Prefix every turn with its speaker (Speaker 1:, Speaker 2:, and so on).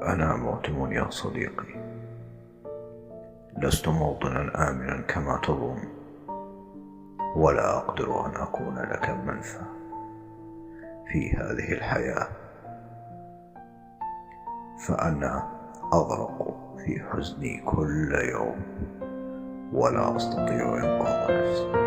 Speaker 1: أنا مؤتم يا صديقي، لست موطنا آمنا كما تظن، ولا أقدر أن أكون لك المنفى في هذه الحياة، فأنا أغرق في حزني كل يوم ولا أستطيع إنقاذ نفسي.